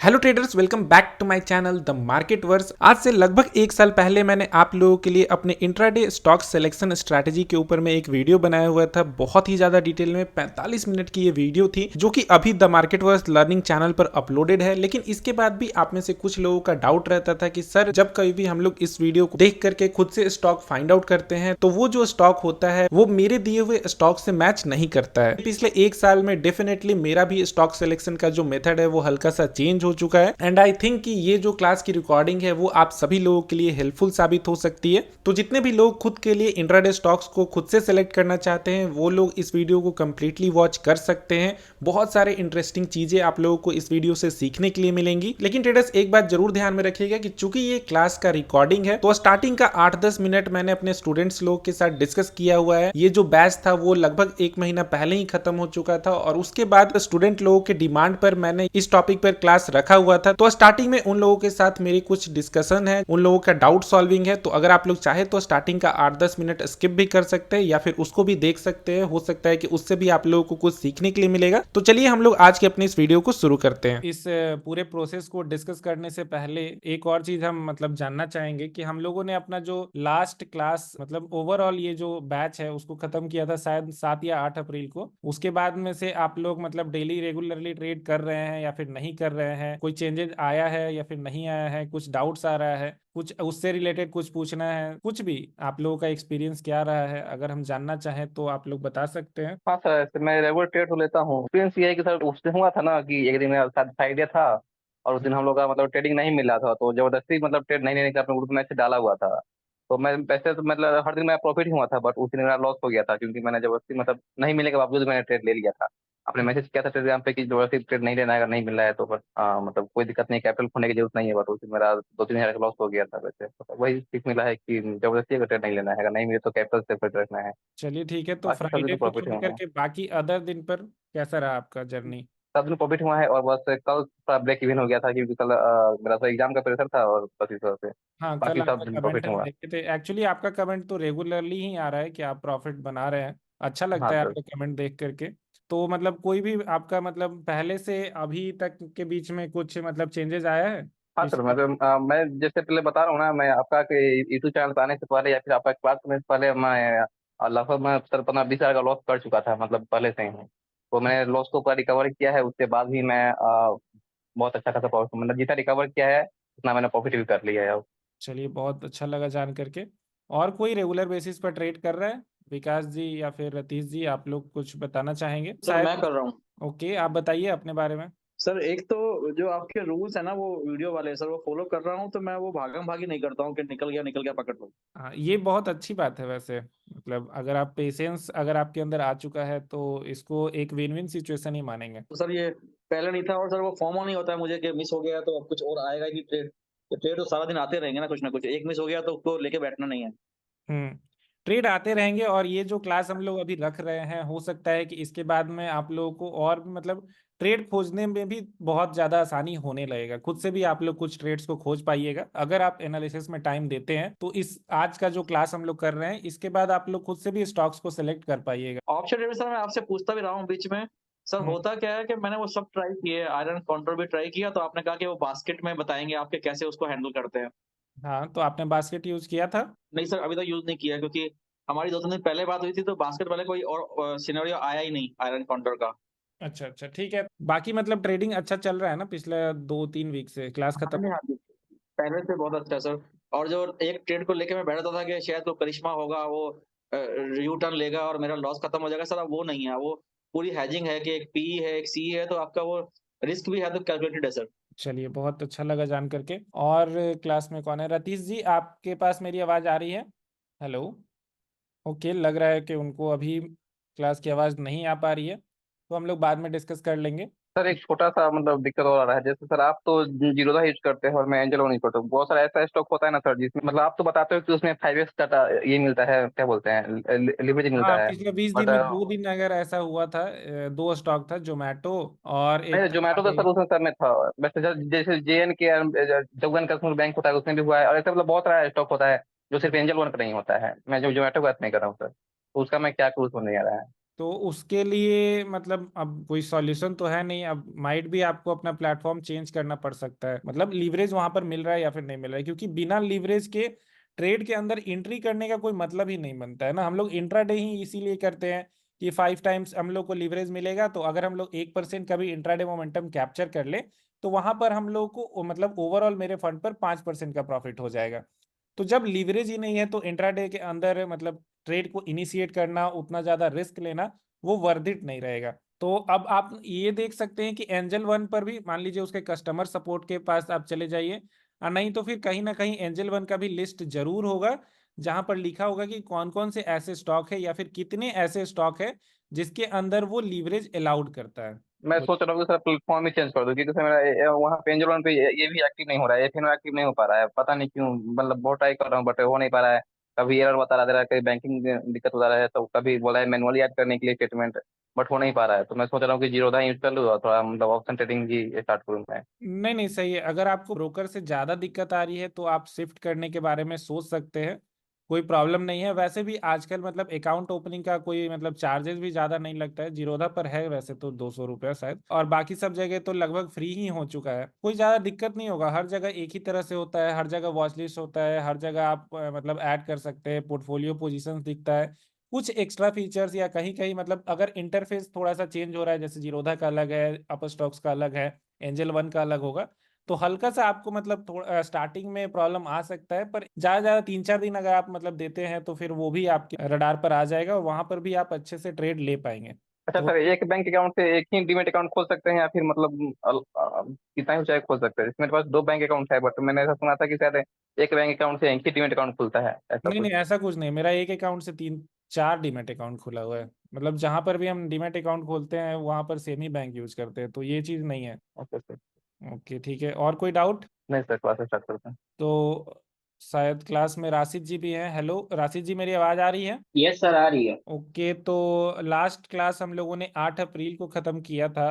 Hello traders, welcome back to my channel the Market Verse. आज से लगभग एक साल पहले मैंने आप लोगों के लिए अपने इंट्राडे स्टॉक सिलेक्शन स्ट्रैटेजी के ऊपर में एक वीडियो बनाया हुआ था। बहुत ही ज्यादा डिटेल में 45 मिनट की ये वीडियो थी, जो कि अभी the Market Verse learning channel पर अपलोडेड है। लेकिन इसके बाद भी आप में से कुछ लोगों का डाउट रहता था कि सर, जब कभी भी हम लोग इस वीडियो को देख करके खुद से स्टॉक फाइंड आउट करते हैं तो वो जो स्टॉक होता है वो मेरे दिए हुए स्टॉक से मैच नहीं करता है। पिछले एक साल में डेफिनेटली मेरा भी स्टॉक सिलेक्शन का जो मेथड है वो हल्का सा चेंज हो चुका है। एंड आई थिंक कि ये जो क्लास की रिकॉर्डिंग है वो आप सभी लोगों के लिए हेल्पफुल साबित हो सकती है। तो जितने भी लोग खुद के लिए इंट्राडे स्टॉक्स को खुद से सिलेक्ट करना चाहते हैं वो लोग इस वीडियो को कंप्लीटली वॉच कर सकते हैं। बहुत सारे इंटरेस्टिंग चीजें आप लोगों को इस वीडियो से सीखने के लिए मिलेंगी। लेकिन ट्रेडर्स, एक बात जरूर ध्यान में रखिएगा कि चूंकि ये क्लास का रिकॉर्डिंग है तो स्टार्टिंग का 8-10 मिनट मैंने अपने स्टूडेंट्स लोग के साथ डिस्कस किया हुआ है। ये जो बैच था वो लगभग एक महीना पहले ही खत्म हो चुका था और उसके बाद स्टूडेंट लोगों के डिमांड पर मैंने इस टॉपिक पर क्लास रखा हुआ था। तो स्टार्टिंग में उन लोगों के साथ मेरी कुछ डिस्कशन है, उन लोगों का डाउट सॉल्विंग है। तो अगर आप लोग चाहे तो स्टार्टिंग का 8-10 मिनट स्किप भी कर सकते हैं या फिर उसको भी देख सकते हैं। हो सकता है कि उससे भी आप लोगों को कुछ सीखने के लिए मिलेगा। तो चलिए हम लोग आज के अपने इस वीडियो को शुरू करते हैं। इस पूरे प्रोसेस को डिस्कस करने से पहले एक और चीज हम जानना चाहेंगे कि हम लोगों ने अपना जो लास्ट क्लास ओवरऑल ये जो बैच है उसको खत्म किया था शायद 7 या 8 अप्रैल को। उसके बाद में से आप लोग डेली रेगुलरली ट्रेड कर रहे हैं या फिर नहीं कर रहे हैं, कोई चेंजेस आया है या फिर नहीं आया है, कुछ डाउट्स आ रहा है, कुछ उससे रिलेटेड कुछ पूछना है, कुछ भी आप लोगों का एक्सपीरियंस क्या रहा है अगर हम जानना चाहें तो आप लोग बता सकते हैं। हाँ सर, ऐसे मैं रेगुलर ट्रेड तो लेता हूँ। एक्सपीरियंस ये है कि सर उस दिन हुआ था ना कि एक दिन मेरा साथ फ्राइडे था और उस दिन हम लोग का ट्रेडिंग नहीं मिला था, तो जबरदस्ती ट्रेड नहीं लेने का अपने ग्रुप में से डाला हुआ था। तो मैं वैसे तो हर दिन मेरा प्रॉफिट ही हुआ था, बट उस दिन मेरा लॉस हो गया था क्योंकि मैंने जबरदस्ती नहीं मिलने के बावजूद मैंने ट्रेड ले लिया था। आपने मैसेज किया था टेलीग्राम पे कि जबरदस्ती ट्रेड नहीं लेना है, अगर नहीं मिल रहा है तो बट कोई दिक्कत नहीं, कैपिटल खोने की जरूरत नहीं है। बट उस दिन मेरा 2-3 हज़ार का लॉस हो गया था। वैसे तो वही सीख मिला है कि जबरदस्ती अगर ट्रेड नहीं लेना है, अगर नहीं मिले तो कैपिटल से फिट रखना है। चलिए ठीक है, तो बाकी सब दिन फ्राइडे तो को प्रॉफिट ही छोड़ हुआ है। करके बाकी अदर दिन पर कैसा रहा आपका जर्नी? सब दिन प्रॉफिट हुआ है और बस कल थोड़ा ब्रेक इवन हो गया था क्योंकि कल मेरा तो एग्जाम का प्रेशर था और बस इस वजह से हाँ, कल बाकी सब आपका दिन कमेंट प्रॉफिट हम हुआ। देखे थे। एक्चुअली आपका कमेंट तो रेगुलरली ही आ रहा है कि आप प्रॉफिट बना रहे हैं। अच्छा लगता हाँ है सर। आपका कमेंट देख करके। तो कोई भी आपका पहले से अभी तक के बीच में कुछ चेंजेस आया है हाँ सर, पिछले? मैं जैसे पहले बता रहा हूँ ना, मैं आपका यूट्यूब चैनल पे आने से पहले या फिर आपका क्लास में से पहले मैं लगभग मैं सर 15-20 हज़ार का लॉस कर चुका था, पहले से ही। तो मैंने लॉस को पूरा रिकवर किया है, उसके बाद भी मैं बहुत अच्छा खासा प्रॉफिट जितना रिकवर किया है उतना मैंने प्रॉफिट भी कर लिया है। चलिए, बहुत अच्छा लगा जान करके। और कोई रेगुलर बेसिस पर ट्रेड कर रहा है? विकास जी या फिर रतीश जी, आप लोग कुछ बताना चाहेंगे सर मैं शायद? कर रहा हूँ। ओके, आप बताइए अपने बारे में। सर एक तो जो आपके रूल्स है ना वो वीडियो वाले सर वो फॉलो कर रहा हूँ, तो मैं वो भागम भागी नहीं करता हूँ कि निकल गया पकड़ लो। हाँ, ये बहुत अच्छी बात है वैसे। अगर आप पेशेंस अगर आपके अंदर आ चुका है तो इसको एक विन विन सिचुएशन ही मानेंगे। तो सर ये पहले नहीं था, और सर वो फॉर्मो नहीं होता है मुझे कि मिस हो गया तो अब कुछ और आएगा ही नहीं ट्रेड। तो ट्रेड तो सारा दिन आते रहेंगे ना कुछ एक मिस हो गया तो उसको लेके बैठना नहीं है। हम्म। ट्रेड आते रहेंगे और ये जो क्लास हम लोग अभी रख रहे हैं, हो सकता है कि इसके बाद में आप लोगों को और भी ट्रेड खोजने में भी बहुत ज्यादा आसानी होने लगेगा। खुद से भी आप लोग कुछ ट्रेड्स को खोज पाइएगा अगर आप एनालिसिस में टाइम देते हैं। तो इस आज का जो क्लास हम लोग कर रहे हैं इसके बाद आप लोग खुद से भी स्टॉक्स को सिलेक्ट कर पाइएगा। ऑप्शन ट्रेड में सर मैं आपसे पूछता भी रहा हूँ बीच में। सर हम्म। होता क्या है कि मैंने वो सब ट्राई किए, आयरन काउंटर भी ट्राई किया, तो आपने कहा कि वो बास्केट में बताएंगे आपके कैसे उसको हैंडल करते हैं। हाँ, तो आपने बास्केट यूज किया था? नहीं सर अभी तक यूज नहीं किया, क्योंकि हमारी 2-3 दिन पहले बात हुई थी तो बास्केट वाले कोई और सिनेरियो आया ही नहीं आयरन काउंटर का। अच्छा अच्छा, ठीक है। बाकी ट्रेडिंग अच्छा चल रहा है ना पिछले 2-3 वीक से क्लास हाँ खत्म? जी, हाँ जी। पहले से बहुत अच्छा है सर। और जो एक ट्रेड को लेके मैं बैठा था कि शायद वो करिश्मा होगा, वो यू टर्न लेगा और मेरा लॉस खत्म हो जाएगा, सर अब वो नहीं है। वो पूरी हेजिंग है कि एक पी है एक सी है, तो आपका वो रिस्क भी है तो कैलकुलेटेड है सर। चलिए, बहुत अच्छा लगा जान करके। और क्लास में कौन है? रतीश जी, आपके पास मेरी आवाज़ आ रही है? हेलो। ओके, लग रहा है कि उनको अभी क्लास की आवाज़ नहीं आ पा रही है, तो हम लोग बाद में डिस्कस कर लेंगे। सर एक छोटा सा दिक्कत और आ रहा है, जैसे सर आप तो जीरोधा यूज करते हैं और मैं एंजल वन यूज करता हूँ। बहुत सारा ऐसा स्टॉक होता है ना सर जिसमें आप तो बताते हो कि उसमें 5x डाटा ये मिलता है, क्या बोलते हैं, लिवरेज हाँ, मिलता है। पिछले 20 दिन बट में 2 दिन अगर ऐसा हुआ था, दो स्टॉक था, जोमेटो और एक नहीं, था जोमेटो तो आगे। सर उसमें सब में था। वैसे जैसे JN के जगन कस्टमर बैंक होता है उसमें भी हुआ है, और ऐसा बहुत सारा स्टॉक होता है जो सिर्फ एंजल वन पर नहीं होता है। मैं जो जोमेटो की बात नहीं कर रहा हूँ सर, तो उसका मैं क्या करूँ समझ नहीं आ रहा है। तो उसके लिए मतलब अब कोई सॉल्यूशन तो है नहीं, अब माइट भी आपको अपना प्लेटफॉर्म चेंज करना पड़ सकता है, मतलब लीवरेज वहां पर मिल रहा है या फिर नहीं मिल रहा है, क्योंकि बिना लीवरेज के ट्रेड के अंदर एंट्री करने का कोई मतलब ही नहीं बनता है ना। हम लोग इंट्राडे ही इसीलिए करते हैं कि 5 टाइम्स हम लोग को लीवरेज मिलेगा, तो अगर हम लोग 1% का भी इंट्राडे मोमेंटम कैप्चर कर ले तो वहां पर हम लोग को मतलब ओवरऑल मेरे फंड पर 5% का प्रॉफिट हो जाएगा। तो जब लीवरेज ही नहीं है तो इंट्राडे के अंदर मतलब ट्रेड को इनिशिएट करना, उतना ज्यादा रिस्क लेना वो वर्थ इट नहीं रहेगा। तो अब आप ये देख सकते हैं कि एंजल वन पर भी मान लीजिए उसके कस्टमर सपोर्ट के पास आप चले जाइए, और नहीं तो फिर कहीं ना कहीं एंजल वन का भी लिस्ट जरूर होगा जहां पर लिखा होगा कि कौन कौन से ऐसे स्टॉक है या फिर कितने ऐसे स्टॉक है जिसके अंदर वो लीवरेज अलाउड करता है। मैं सोच रहा हूँ कि सर प्लेटफॉर्म ही चेंज कर दूँ, क्योंकि सर मेरा वहाँ पे एंजल वन पे ये भी एक्टिव नहीं हो रहा है, एफिनो एक्टिव नहीं हो पा रहा है, पता नहीं क्यों। मतलब बहुत ट्राई कर रहा हूँ बट हो नहीं पा रहा है। कभी एरर बता रहा है, कभी बैंकिंग दिक्कत बता रहा है, तो कभी बोला है मैनुअली ऐड करने के लिए स्टेटमेंट, बट हो नहीं पा रहा है। तो मैं सोच रहा हूँ कि जीरोधा यूज कर लूँ और थोड़ा मतलब ऑप्शन ट्रेडिंग ही स्टार्ट करूँ मैं। नहीं नहीं, सही है। अगर आपको ब्रोकर से ज्यादा दिक्कत आ रही है तो आप शिफ्ट करने के बारे में सोच सकते हैं, कोई प्रॉब्लम नहीं है। वैसे भी आजकल मतलब अकाउंट ओपनिंग का कोई मतलब चार्जेस भी ज्यादा नहीं लगता है, जीरोधा पर है वैसे तो 200 रुपया शायद, और बाकी सब जगह तो लगभग फ्री ही हो चुका है। कोई ज्यादा दिक्कत नहीं होगा, हर जगह एक ही तरह से होता है, हर जगह वॉच लिस्ट होता है, हर जगह आप मतलब ऐड कर सकते हैं, पोर्टफोलियो पोजीशन दिखता है। कुछ एक्स्ट्रा फीचर्स या कहीं कहीं मतलब अगर इंटरफेस थोड़ा सा चेंज हो रहा है, जैसे जीरोधा का अलग है, अपर स्टॉक्स का अलग है, एंजल वन का अलग होगा, तो हल्का सा आपको मतलब थोड़ा स्टार्टिंग में प्रॉब्लम आ सकता है, पर ज्यादा ज्यादा 3-4 दिन अगर आप मतलब देते हैं तो फिर वो भी आपके रडार पर आ जाएगा और वहां पर भी आप अच्छे से ट्रेड ले पाएंगे। अच्छा तो सर, एक बैंक अकाउंट से एक ही डीमेट अकाउंट खोल सकते हैं या फिर मतलब कितना ही चाहे खोल सकते हैं? मेरे पास दो बैंक अकाउंट है, बट मैंने ऐसा सुना था कि शायद एक बैंक अकाउंट से एक ही डीमेट अकाउंट खुलता है, ऐसा नहीं कुछ। नहीं, ऐसा कुछ नहीं, मेरा एक अकाउंट से 3-4 डीमैट अकाउंट खुला हुआ है, मतलब जहां पर भी हम डीमैट अकाउंट खोलते हैं वहां पर सेम ही बैंक यूज करते हैं, तो ये चीज नहीं है। Okay sir. ओके ठीक है, और कोई डाउट? नहीं सर, क्लास स्टार्ट करते हैं। तो शायद क्लास में राशिद जी भी हैं। हेलो राशिद जी, मेरी आवाज़ आ रही है? यस सर, आ रही है। ओके, तो लास्ट क्लास हम लोगों ने 8 अप्रैल को ख़त्म किया था।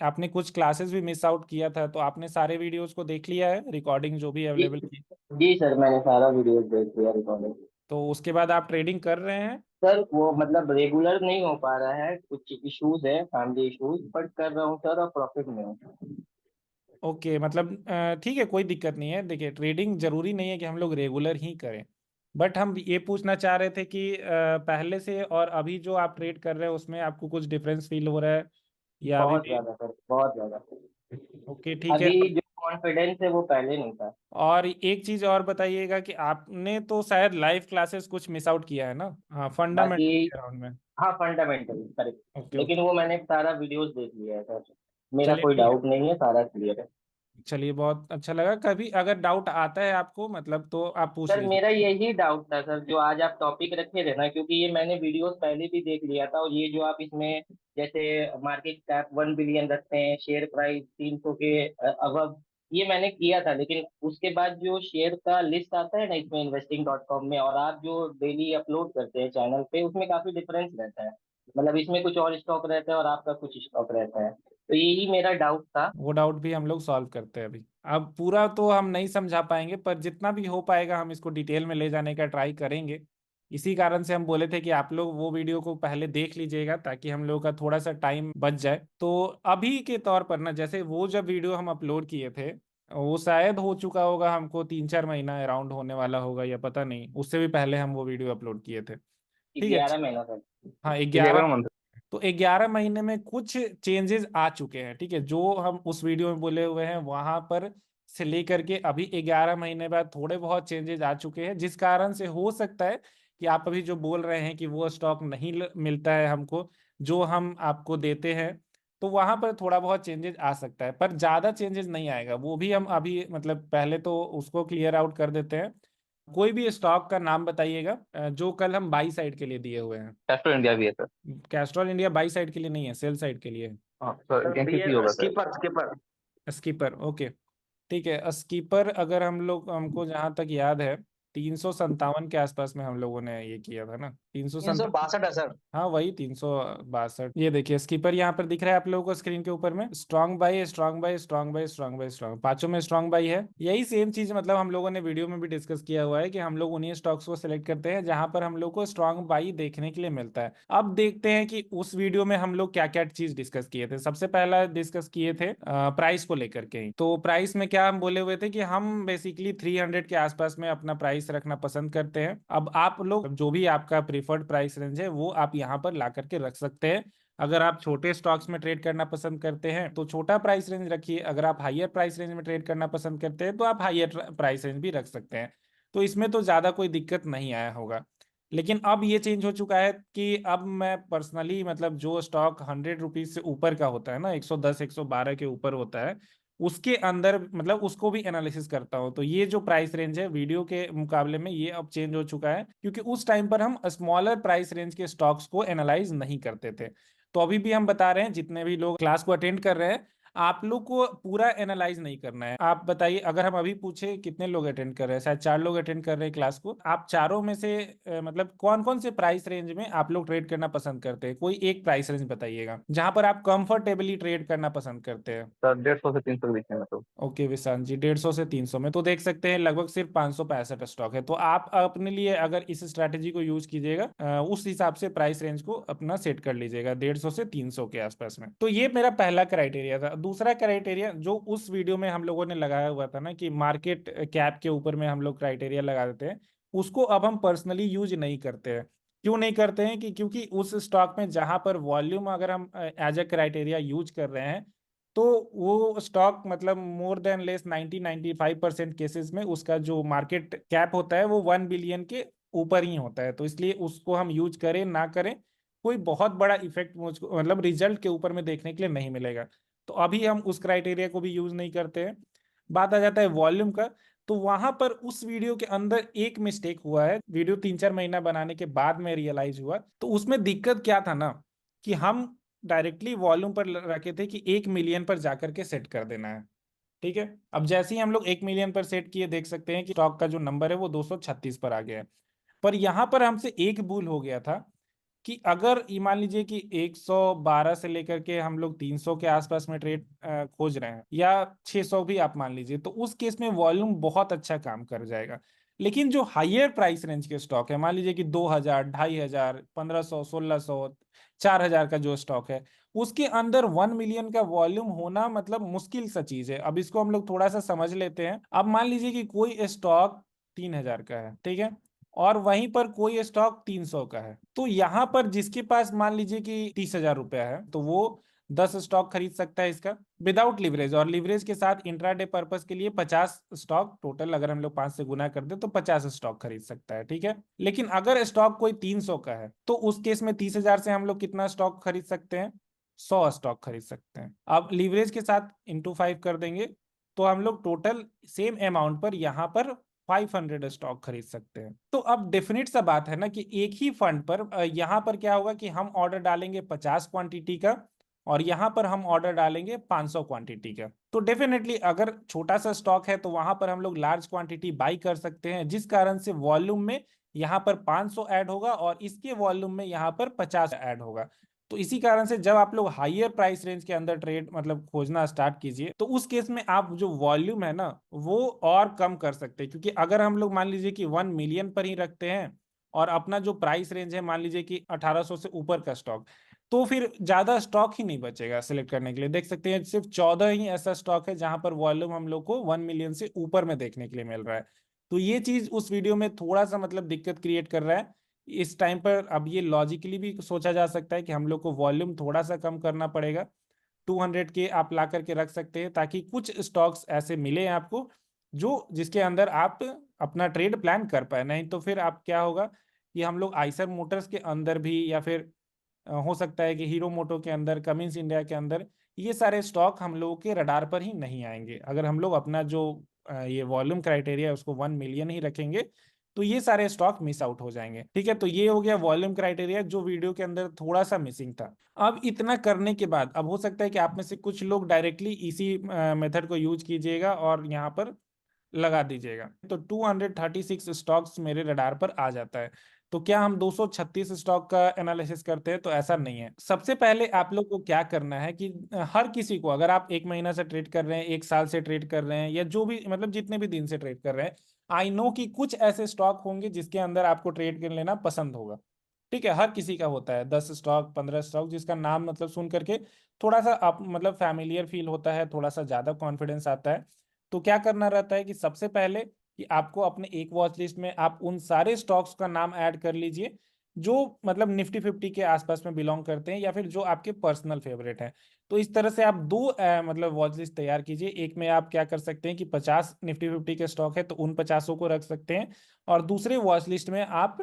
आपने कुछ क्लासेस भी मिस आउट किया था, तो आपने सारे वीडियोस को देख लिया है, रिकॉर्डिंग जो भी जी अवेलेबल की? जी सर, मैंने सारा वीडियो देख लिया, रिकॉर्डिंग। तो उसके बाद आप ट्रेडिंग कर रहे हैं? सर वो मतलब रेगुलर नहीं हो पा रहा है, कुछ इश्यूज है, फैमिली इश्यूज, बट कर रहा हूँ सर और प्रॉफिट में हूँ। ओके, मतलब ठीक है, कोई दिक्कत नहीं है। देखिए, ट्रेडिंग जरूरी नहीं है कि हम लोग रेगुलर ही करें, बट हम ये पूछना चाह रहे थे कि पहले से और अभी जो आप ट्रेड कर रहे हैं उसमें आपको कुछ डिफरेंस फील हो रहा है या अभी बहुत भी? ज्यादा सर, बहुत ज्यादा। ओके ठीक है। अभी जो कॉन्फिडेंस है वो पहले नहीं था। और एक चीज और बताइएगा कि आपने तो शायद लाइव क्लासेस कुछ मिस आउट किया है ना, हाँ, बाकी फंडामेंटल के राउंड में। हाँ, फंडामेंटल करेक्ट। ओके लेकिन ओके, वो मैंने सारा वीडियोस देख लिया है सर, मेरा चलिए कोई ठीक है। डाउट नहीं है, सारा क्लियर है। चलिए, बहुत अच्छा लगा। कभी अगर डाउट आता है आपको मतलब तो आप पूछ सर लीजिए। मेरा यही डाउट था सर, जो आज आप टॉपिक रखे थे ना, क्योंकि ये मैंने वीडियोस पहले भी देख लिया था, और ये जो आप इसमें जैसे मार्केट कैप 1 बिलियन रखते हैं, शेयर प्राइस 300 के अबव, ये मैंने किया था। लेकिन उसके बाद जो शेयर का लिस्ट आता है ना इसमें investing.com में, और आप जो डेली अपलोड करते हैं चैनल पे, उसमें काफी डिफरेंस रहता है। मतलब इसमें कुछ और स्टॉक रहता है और आपका कुछ स्टॉक रहता है, तो यही मेरा डाउट था। वो डाउट भी हम लोग सॉल्व करते हैं अभी। अब पूरा तो हम नहीं समझा पाएंगे, पर जितना भी हो पाएगा हम इसको डिटेल में ले जाने का ट्राई करेंगे। इसी कारण से हम बोले थे कि आप लोग वो वीडियो को पहले देख लीजिएगा ताकि हम लोग का थोड़ा सा टाइम बच जाए। तो अभी के तौर पर ना, जैसे वो जब वीडियो हम अपलोड किए थे वो शायद हो चुका होगा, हमको 3-4 महीना अराउंड होने वाला होगा या पता नहीं, उससे भी पहले हम वो वीडियो अपलोड किए थे। ठीक है। 11 महीना सर। हाँ, 11 11। मंथ। तो 11 महीने में कुछ चेंजेस आ चुके हैं, ठीक है, जो हम उस वीडियो में बोले हुए हैं वहां पर से लेकर के अभी 11 महीने बाद थोड़े बहुत चेंजेस आ चुके हैं, जिस कारण से हो सकता है कि आप अभी जो बोल रहे हैं कि वो स्टॉक नहीं मिलता है हमको जो हम आपको देते हैं, तो वहां पर थोड़ा बहुत चेंजेस आ सकता है, पर ज्यादा चेंजेस नहीं आएगा। वो भी हम अभी मतलब पहले तो उसको क्लियर आउट कर देते हैं। कोई भी स्टॉक का नाम बताइएगा जो कल हम बाई साइड के लिए दिए हुए हैं। कैस्ट्रो इंडिया भी है sir. Castrol India by side के लिए नहीं है, सेल साइड के लिए है। हाँ सर, सर एनसीसी ये होगा sir. Skipper skipper. Skipper, okay ठीक है। स्कीपर अगर हम लोग हमको जहाँ तक याद है 357 के आसपास में हम लोगों ने ये किया था ना, 357। 362 है सर। हाँ वही 362। ये देखिए स्कीपर यहाँ पर दिख रहा है आप लोगों को स्क्रीन के ऊपर में, strong by, strong by, strong by, strong by, strong, पांचों में स्ट्रांग बाई है। यही सेम चीज मतलब हम लोगों ने वीडियो में भी डिस्कस किया हुआ है कि हम लोग उन्हीं स्टॉक्स को सिलेक्ट करते हैं जहां पर हम लोग को स्ट्रांग बाई देखने के लिए मिलता है। अब देखते हैं कि उस वीडियो में हम लोग क्या क्या चीज डिस्कस किए थे। सबसे पहला डिस्कस किए थे प्राइस को लेकर के ही। तो प्राइस में क्या हम बोले हुए थे कि हम बेसिकली 300 के आसपास में अपना प्राइस रखना पसंद करते हैं। अब आप लोग जो भी आपका प्रीफर्ड प्राइस रेंज है वो आप यहाँ पर ला करके रख सकते हैं। अगर आप छोटे स्टॉक्स में ट्रेड करना पसंद करते हैं तो छोटा प्राइस रेंज रखिए, अगर आप हाईयर प्राइस रेंज में ट्रेड करना पसंद करते हैं तो आप हाईयर प्राइस रेंज भी रख सकते हैं। तो इसमें तो ज्यादा कोई दिक्कत नहीं आया होगा। लेकिन अब ये चेंज हो चुका है कि अब मैं पर्सनली मतलब जो स्टॉक 100 रुपीज से ऊपर का होता है ना, 110 112 के ऊपर होता है, उसके अंदर मतलब उसको भी एनालिसिस करता हूँ। तो ये जो प्राइस रेंज है वीडियो के मुकाबले में ये अब चेंज हो चुका है, क्योंकि उस टाइम पर हम स्मॉलर प्राइस रेंज के स्टॉक्स को एनालाइज नहीं करते थे। तो अभी भी हम बता रहे हैं जितने भी लोग क्लास को अटेंड कर रहे हैं, आप लोग को पूरा एनालाइज नहीं करना है। आप बताइए, अगर हम अभी पूछे कितने लोग अटेंड कर रहे हैं, शायद 4 लोग अटेंड कर रहे हैं क्लास को, आप चारों में से मतलब कौन कौन से प्राइस रेंज में आप लोग ट्रेड करना पसंद करते हैं? कोई एक प्राइस रेंज बताइएगा जहां पर आप कंफर्टेबली ट्रेड करना पसंद करते हैं। सर 150 से 300 के बीच में तो। ओके विशांत जी, 150 से 300 में तो देख सकते हैं लगभग सिर्फ 565 स्टॉक है। तो आप अपने लिए अगर इस स्ट्रैटेजी को यूज कीजिएगा, उस हिसाब से प्राइस रेंज को अपना सेट कर लीजिएगा 150 से 300 के आसपास में। तो ये मेरा पहला क्राइटेरिया था। दूसरा क्राइटेरिया जो उस वीडियो में हम लोगों ने लगाया हुआ था ना कि मार्केट कैप के ऊपर में हम लोग क्राइटेरिया लगा देते हैं, उसको अब हम पर्सनली यूज नहीं करते हैं। क्यों नहीं करते हैं कि क्योंकि उस स्टॉक में जहां पर वॉल्यूम अगर हम एज अ क्राइटेरिया यूज कर रहे हैं, तो वो स्टॉक मतलब मोर देन लेस 90-95% केसेस में उसका जो मार्केट कैप होता है वो 1 बिलियन के ऊपर ही होता है। तो इसलिए उसको हम यूज करें ना करें, कोई बहुत बड़ा इफेक्ट मुझको मतलब रिजल्ट के ऊपर में देखने के लिए नहीं मिलेगा। तो अभी हम उस क्राइटेरिया को भी यूज नहीं करते हैं। बात आ जाता है वॉल्यूम का। तो वहां पर उस वीडियो के अंदर एक मिस्टेक हुआ है, वीडियो 3-4 महीना बनाने के बाद में रियलाइज हुआ। तो उसमें दिक्कत क्या था ना कि हम डायरेक्टली वॉल्यूम पर रखे थे कि 1 मिलियन पर जाकर के सेट कर देना है। ठीक है, अब जैसे ही हम लोग 1 मिलियन पर सेट किए, देख सकते हैं कि स्टॉक का जो नंबर है वो 236 पर आ गया है। पर यहां पर हमसे एक भूल हो गया था कि अगर ये मान लीजिए कि 112 से लेकर के हम लोग 300 के आसपास में ट्रेड खोज रहे हैं, या 600 भी आप मान लीजिए, तो उस केस में वॉल्यूम बहुत अच्छा काम कर जाएगा। लेकिन जो हाईयर प्राइस रेंज के स्टॉक है, मान लीजिए कि 2000, 2500, 1500, 1600, 4000 का जो स्टॉक है, उसके अंदर 1 मिलियन का वॉल्यूम होना मतलब मुश्किल सा चीज है। अब इसको हम लोग थोड़ा सा समझ लेते हैं। अब मान लीजिए कि कोई स्टॉक 3000 का है, ठीक है, और वहीं पर कोई स्टॉक 300 का है। तो यहां पर जिसके पास मान लीजिए कि 30,000 रुपया है, तो वो 10 स्टॉक खरीद सकता है इसका विदाउट लिवरेज, और लिवरेज के साथ इंट्राडे पर्पस के लिए 50 स्टॉक टोटल, अगर हम लोग 5 से गुना कर दे तो 50 स्टॉक खरीद सकता है। ठीक है, लेकिन अगर स्टॉक कोई 300 का है तो उस केस में 30,000 से हम लोग कितना स्टॉक खरीद सकते हैं? 100 स्टॉक खरीद सकते हैं। अब लिवरेज के साथ इंटू 5 कर देंगे तो हम लोग टोटल सेम अमाउंट पर यहाँ पर 500 स्टॉक खरीद सकते हैं। तो अब डेफिनेट सा बात है ना कि एक ही फंड पर यहाँ पर क्या होगा कि हम ऑर्डर डालेंगे 50 क्वांटिटी का, और यहाँ पर हम ऑर्डर डालेंगे 500 क्वांटिटी का। तो डेफिनेटली अगर छोटा सा स्टॉक है तो वहां पर हम लोग लार्ज क्वांटिटी बाई कर सकते हैं, जिस कारण से वॉल्यूम में यहाँ पर 500 ऐड होगा और इसके वॉल्यूम में यहाँ पर 50 ऐड होगा। तो इसी कारण से जब आप लोग हाईयर प्राइस रेंज के अंदर ट्रेड मतलब खोजना स्टार्ट कीजिए, तो उस केस में आप जो वॉल्यूम है ना वो और कम कर सकते हैं। क्योंकि अगर हम लोग मान लीजिए कि 1 मिलियन पर ही रखते हैं और अपना जो प्राइस रेंज है मान लीजिए कि 1800 से ऊपर का स्टॉक, तो फिर ज्यादा स्टॉक ही नहीं बचेगा सिलेक्ट करने के लिए। देख सकते हैं सिर्फ 14 ही ऐसा स्टॉक है जहां पर वॉल्यूम हम लोग को 1 मिलियन से ऊपर में देखने के लिए मिल रहा है। तो ये चीज उस वीडियो में थोड़ा सा मतलब दिक्कत क्रिएट कर रहा है इस टाइम पर। अब ये लॉजिकली भी सोचा जा सकता है कि हम लोग को वॉल्यूम थोड़ा सा कम करना पड़ेगा। 200 के आप ला करके रख सकते हैं ताकि कुछ स्टॉक्स ऐसे मिले आपको जो जिसके अंदर आप अपना ट्रेड प्लान कर पाए। नहीं तो फिर आप क्या होगा कि हम लोग आइसर मोटर्स के अंदर भी, या फिर हो सकता है कि हीरो मोटो के अंदर, कमिंस इंडिया के अंदर, ये सारे स्टॉक हम लोगों के रडार पर ही नहीं आएंगे। अगर हम लोग अपना जो ये वॉल्यूम क्राइटेरिया है उसको 1 मिलियन ही रखेंगे तो ये सारे स्टॉक मिस आउट हो जाएंगे। ठीक है, तो ये हो गया वॉल्यूम क्राइटेरिया जो वीडियो के अंदर थोड़ा सा मिसिंग था। अब इतना करने के बाद अब हो सकता है कि आप में से कुछ लोग डायरेक्टली इसी मेथड को यूज कीजिएगा और यहाँ पर लगा दीजिएगा तो 236 स्टॉक्स मेरे रडार पर आ जाता है। तो क्या हम 236 स्टॉक का एनालिसिस करते हैं? तो ऐसा नहीं है। सबसे पहले आप लोग को क्या करना है कि हर किसी को, अगर आप 1 महीना से ट्रेड कर रहे हैं, 1 साल से ट्रेड कर रहे हैं, या जो भी मतलब जितने भी दिन से ट्रेड कर रहे हैं, आई नो कि कुछ ऐसे स्टॉक होंगे जिसके अंदर आपको ट्रेड कर लेना पसंद होगा। ठीक है, हर किसी का होता है 10 स्टॉक 15 स्टॉक जिसका नाम मतलब सुन करके थोड़ा सा आप मतलब फैमिलियर फील होता है, थोड़ा सा ज्यादा कॉन्फिडेंस आता है। तो क्या करना रहता है कि सबसे पहले कि आपको अपने एक वॉच लिस्ट में आप उन सारे स्टॉक्स का नाम ऐड कर लीजिए जो मतलब निफ्टी 50 के आसपास में बिलोंग करते हैं, या फिर जो आपके पर्सनल फेवरेट हैं। तो इस तरह से आप दो मतलब वॉच लिस्ट तैयार कीजिए। एक में आप क्या कर सकते हैं कि 50 निफ्टी 50 के स्टॉक है तो उन 50 को रख सकते हैं, और दूसरे वॉच लिस्ट में आप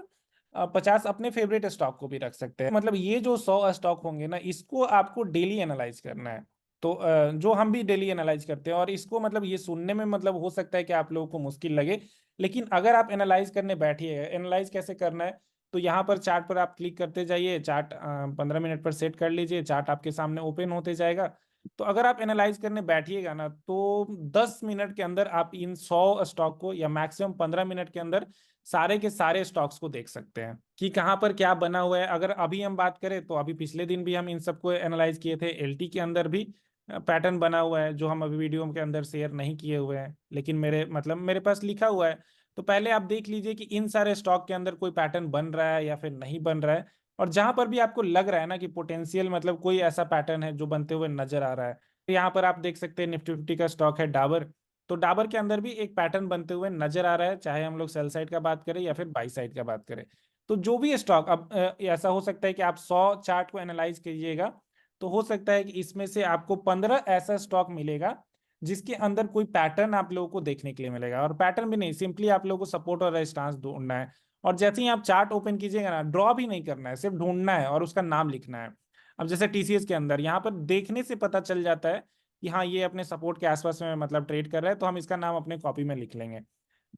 50 अपने फेवरेट स्टॉक को भी रख सकते हैं। मतलब ये जो 100 स्टॉक होंगे ना, इसको आपको डेली एनालाइज करना है। तो जो हम भी डेली एनालाइज करते हैं, और इसको मतलब ये सुनने में मतलब हो सकता है कि आप लोगों को मुश्किल लगे, लेकिन अगर आप एनालाइज करने बैठिए, एनालाइज कैसे करना है, तो यहाँ पर चार्ट पर आप क्लिक करते जाइए, चार्ट 15 मिनट पर सेट कर लीजिए, चार्ट आपके सामने ओपन होते जाएगा। तो अगर आप एनालाइज करने बैठिएगा ना, तो 10 मिनट के अंदर आप इन 100 स्टॉक को, या मैक्सिमम 15 मिनट के अंदर सारे के सारे स्टॉक्स को देख सकते हैं कि कहाँ पर क्या बना हुआ है। अगर अभी हम बात करें तो अभी पिछले दिन भी हम इन सबको एनालाइज किए थे, एलटी के अंदर भी पैटर्न बना हुआ है जो हम अभी वीडियो के अंदर शेयर नहीं किए हुए हैं, लेकिन मेरे मतलब मेरे पास लिखा हुआ है। तो पहले आप देख लीजिए कि इन सारे स्टॉक के अंदर कोई पैटर्न बन रहा है या फिर नहीं बन रहा है, और जहां पर भी आपको लग रहा है ना कि पोटेंशियल मतलब कोई ऐसा पैटर्न है जो बनते हुए नजर आ रहा है। तो यहाँ पर आप देख सकते हैं निफ्टी 50 का स्टॉक है डाबर। तो डाबर के अंदर भी एक पैटर्न बनते हुए नजर आ रहा है, चाहे हम लोग सेल साइड का बात करें या फिर बाई साइड का बात करें। तो जो भी स्टॉक, अब ऐसा हो सकता है कि आप 100 चार्ट को एनालाइज कीजिएगा, तो हो सकता है कि इसमें से आपको 15 ऐसा स्टॉक मिलेगा जिसके अंदर कोई पैटर्न आप लोगों को देखने के लिए मिलेगा। और पैटर्न भी नहीं, सिंपली आप लोगों को सपोर्ट और रेजिस्टेंस ढूंढना है। और जैसे ही आप चार्ट ओपन कीजिएगा ना, ड्रॉ भी नहीं करना है, सिर्फ ढूंढना है और उसका नाम लिखना है। अब जैसे टीसीएस के अंदर यहाँ पर देखने से पता चल जाता है कि हाँ ये अपने सपोर्ट के आसपास में मतलब ट्रेड कर रहा है, तो हम इसका नाम अपने कॉपी में लिख लेंगे।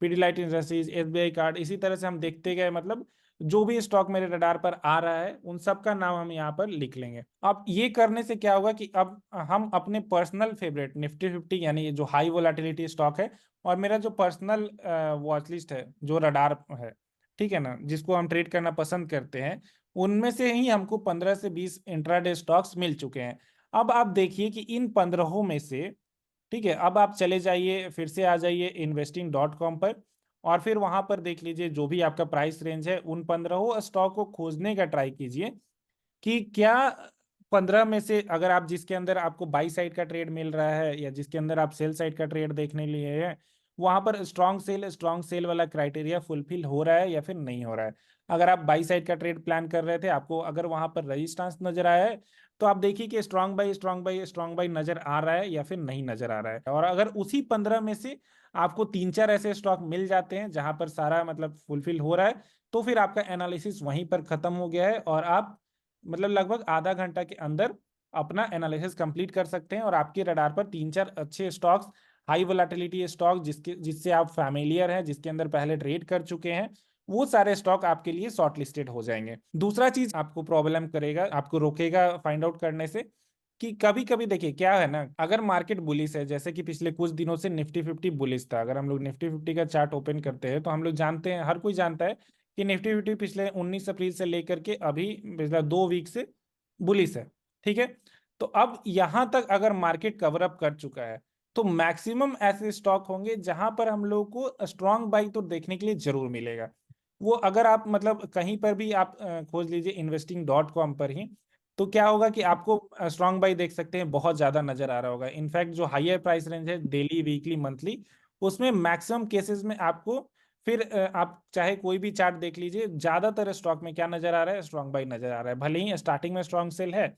पीडीलाइट इंडस्ट्रीज, एसबीआई कार्ड, इसी तरह से हम देखते गए, मतलब जो भी स्टॉक मेरे रडार पर आ रहा है उन सब का नाम हम यहाँ पर लिख लेंगे। अब ये करने से क्या होगा कि अब हम अपने पर्सनल फेवरेट निफ्टी 50 यानी ये जो हाई वोलेटिलिटी स्टॉक है, और मेरा जो पर्सनल वॉच लिस्ट है जो रडार है, ठीक है ना, जिसको हम ट्रेड करना पसंद करते हैं, उनमें से ही हमको 15 से 20 इंट्राडे स्टॉक्स मिल चुके हैं। अब आप देखिए कि इन 15 में से, ठीक है, अब आप चले जाइए, फिर से आ जाइए investing.com पर, और फिर वहां पर देख लीजिए जो भी आपका प्राइस रेंज है, उन 15 स्टॉक को खोजने का ट्राई कीजिए कि क्या 15 में से, अगर आप जिसके अंदर आपको बाई साइड का ट्रेड मिल रहा है या जिसके अंदर आप सेल साइड का ट्रेड देखने लिए है, वहां पर स्ट्रॉन्ग सेल वाला क्राइटेरिया फुलफिल हो रहा है या फिर नहीं हो रहा है। अगर आप बाई साइड का ट्रेड प्लान कर रहे थे, आपको अगर वहां पर रजिस्टेंस नजर आया है, तो आप देखिए कि स्ट्रांग बाई नजर आ रहा है या फिर नहीं नजर आ रहा है। और अगर उसी 15 में से आपको 3 4 ऐसे स्टॉक मिल जाते हैं जहां पर सारा मतलब फुलफिल हो रहा है, तो फिर आपका एनालिसिस वहीं पर खत्म हो गया है, और आप मतलब लगभग आधा घंटा के अंदर अपना एनालिसिस कंप्लीट कर सकते हैं, और आपके रडार पर 3 4 अच्छे स्टॉक्स, हाई वोलेटिलिटी स्टॉक जिससे आप फैमिलियर हैं, जिसके अंदर पहले ट्रेड कर चुके हैं, वो सारे स्टॉक आपके लिए शॉर्ट लिस्टेड हो जाएंगे। दूसरा चीज आपको प्रॉब्लम करेगा, आपको रोकेगा फाइंड आउट करने से, कि कभी कभी देखिए क्या है ना, अगर मार्केट बुलिश है, जैसे कि पिछले कुछ दिनों से निफ्टी 50 बुलिश था, अगर हम लोग निफ्टी 50 का चार्ट ओपन करते हैं तो हम लोग जानते हैं, हर कोई जानता है कि निफ्टी 50 पिछले 19 अप्रैल से लेकर के अभी पिछला 2 वीक से बुलिश है। ठीक है, तो अब यहां तक अगर मार्केट कवर अप कर चुका है, तो मैक्सिमम ऐसे स्टॉक होंगे जहां पर हम लोग को स्ट्रांग बाई तो देखने के लिए जरूर मिलेगा। वो अगर आप मतलब कहीं पर भी आप खोज लीजिए investing.com पर ही, तो क्या होगा कि आपको स्ट्रांग बाई देख सकते हैं, बहुत ज्यादा नजर आ रहा होगा। इनफैक्ट जो हायर प्राइस रेंज है डेली वीकली मंथली, उसमें मैक्सिमम केसेस में आपको फिर आप चाहे कोई भी चार्ट देख लीजिए, ज्यादातर स्टॉक में क्या नजर आ रहा है, स्ट्रांग बाई नजर आ रहा है। भले ही स्टार्टिंग में स्ट्रांग सेल है,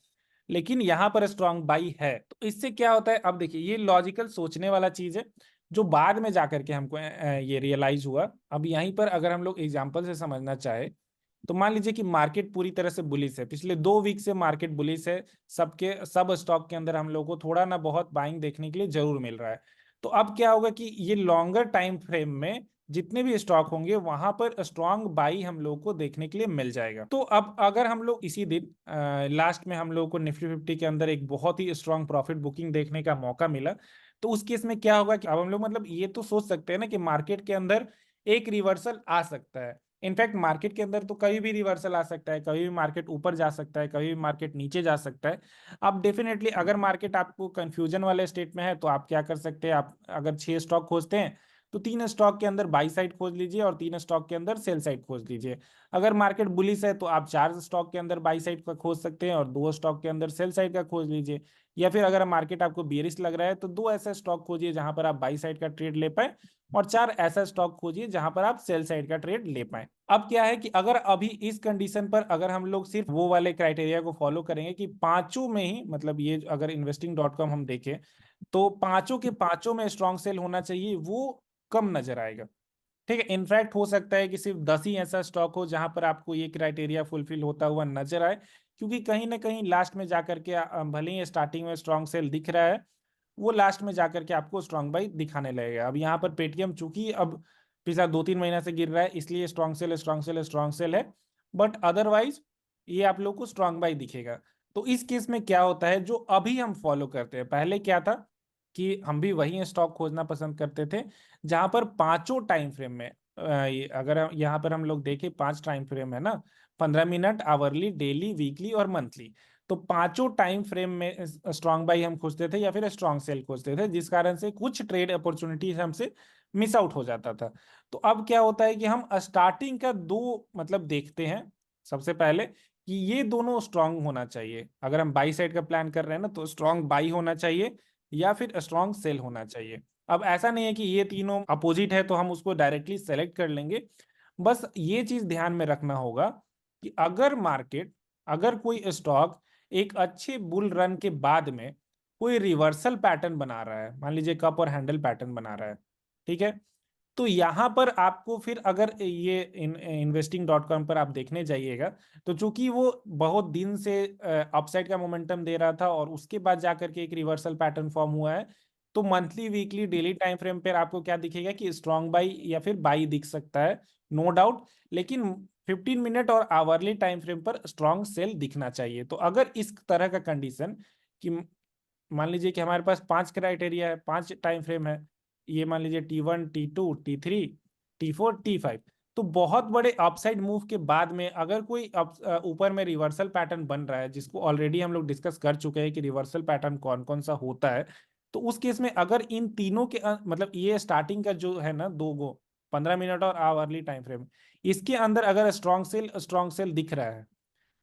लेकिन यहां पर स्ट्रांग बाई है। तो इससे क्या होता है, अब देखिए ये लॉजिकल सोचने वाला चीज है जो बाद में जाकर के हमको ये रियलाइज हुआ। अब यहीं पर अगर हम लोग एग्जांपल से समझना चाहे, तो मान लीजिए कि मार्केट पूरी तरह से बुलिश है, पिछले 2 वीक से मार्केट बुलिश है, सबके सब स्टॉक के अंदर हम लोग को थोड़ा ना बहुत बाइंग देखने के लिए जरूर मिल रहा है। तो अब क्या होगा कि ये लॉन्गर टाइम फ्रेम में जितने भी स्टॉक होंगे वहां पर स्ट्रांग बाई हम लोग को देखने के लिए मिल जाएगा। तो अब अगर हम लोग इसी दिन लास्ट में हम लोग को निफ्टी 50 के अंदर एक बहुत ही स्ट्रांग प्रॉफिट बुकिंग देखने का मौका मिला, तो उस केस में क्या होगा कि अब हम लोग मतलब ये तो सोच सकते हैं ना कि मार्केट के अंदर एक रिवर्सल आ सकता है। इनफैक्ट मार्केट के अंदर तो कभी भी रिवर्सल आ सकता है, कभी भी मार्केट ऊपर जा सकता है, कभी भी मार्केट नीचे जा सकता है। अब डेफिनेटली अगर मार्केट आपको कंफ्यूजन वाले स्टेट में है तो आप क्या कर सकते हैं, आप अगर 6 स्टॉक खोजते हैं तो 3 स्टॉक के अंदर बाई साइड खोज लीजिए और 3 स्टॉक के अंदर सेल साइड खोज लीजिए। अगर मार्केट बुलिश है तो आप 4 स्टॉक के अंदर बाई साइड का खोज सकते हैं और 2 स्टॉक के अंदर सेल साइड का खोज लीजिए। या फिर अगर मार्केट आपको बेरिश लग रहा है तो 2 ऐसा स्टॉक खोजिए जहां पर आप बाई साइड का ट्रेड ले पाए और 4 ऐसा स्टॉक खोजिए जहां पर आप सेल साइड का ट्रेड ले पाए। अब क्या है कि अगर अभी इस कंडीशन पर अगर हम लोग सिर्फ वो वाले क्राइटेरिया को फॉलो करेंगे कि पांचों में ही मतलब ये अगर investing.com हम देखें तो पांचों के पांचों में स्ट्रॉन्ग सेल होना चाहिए, वो कम नजर आएगा। ठीक है, इनफैक्ट हो सकता है कि सिर्फ 10 ही ऐसा स्टॉक हो जहां पर आपको ये क्राइटेरिया फुलफिल होता हुआ नजर आए, क्योंकि कहीं ना कहीं लास्ट में जाकर के भले ही स्टार्टिंग में स्ट्रॉन्ग सेल दिख रहा है, वो लास्ट में जाकर के आपको स्ट्रॉन्ग बाई दिखाने लगेगा। अब यहाँ पर पेटीएम चूंकि अब पिछला 2-3 महीना से गिर रहा है इसलिए strong cell strong cell strong cell है, बट अदरवाइज ये आप लोग को स्ट्रॉन्ग बाई दिखेगा। तो इस केस में क्या होता है जो अभी हम फॉलो करते हैं, पहले क्या था कि हम भी वही स्टॉक खोजना पसंद करते थे जहां पर पांचों टाइम फ्रेम में अगर यहाँ पर हम लोग देखें 5 टाइम फ्रेम है ना, 15 मिनट, आवरली, डेली, वीकली और मंथली। तो पांचों टाइम फ्रेम में स्ट्रॉन्ग बाई हम खोजते थे या फिर स्ट्रॉन्ग सेल खोजते थे, जिस कारण से कुछ ट्रेड अपॉर्चुनिटीज हमसे मिस आउट हो जाता था। तो अब क्या होता है कि हम स्टार्टिंग का दो मतलब देखते हैं सबसे पहले कि ये दोनों स्ट्रांग होना चाहिए। अगर हम बाई साइड का प्लान कर रहे हैं ना तो स्ट्रांग बाई होना चाहिए या फिर स्ट्रांग सेल होना चाहिए। अब ऐसा नहीं है कि ये तीनों अपोजिट है तो हम उसको डायरेक्टली सेलेक्ट कर लेंगे। बस ये चीज ध्यान में रखना होगा कि अगर मार्केट, अगर कोई स्टॉक एक अच्छे बुल रन के बाद में कोई रिवर्सल पैटर्न बना रहा है, मान लीजिए कप और हैंडल पैटर्न बना रहा है, ठीक है, तो यहां पर आपको फिर अगर ये investing.com पर आप देखने जाइएगा तो चूंकि वो बहुत दिन से अपसाइड का मोमेंटम दे रहा था और उसके बाद जाकर के एक रिवर्सल पैटर्न फॉर्म हुआ है, तो monthly, weekly, daily time frame पर आपको क्या दिखेगा कि स्ट्रॉन्ग बाई या फिर बाई दिख सकता है, नो डाउट। लेकिन 15 मिनट और आवरली टाइम फ्रेम पर स्ट्रॉन्ग सेल दिखना चाहिए। तो अगर इस तरह का कंडीशन कि मान लीजिए कि हमारे पास 5 क्राइटेरिया है, 5 टाइम फ्रेम है, ये मान लीजिए T1, T2, T3, T4, T5, तो बहुत बड़े अपसाइड मूव के बाद में अगर कोई ऊपर में रिवर्सल पैटर्न बन रहा है, जिसको ऑलरेडी हम लोग डिस्कस कर चुके हैं कि रिवर्सल पैटर्न कौन कौन सा होता है, तो उस केस में अगर इन तीनों के मतलब ये स्टार्टिंग का जो है ना, दो गो 15 मिनट और आवरली टाइम फ्रेम, इसके अंदर अगर स्ट्रॉन्ग सेल दिख रहा है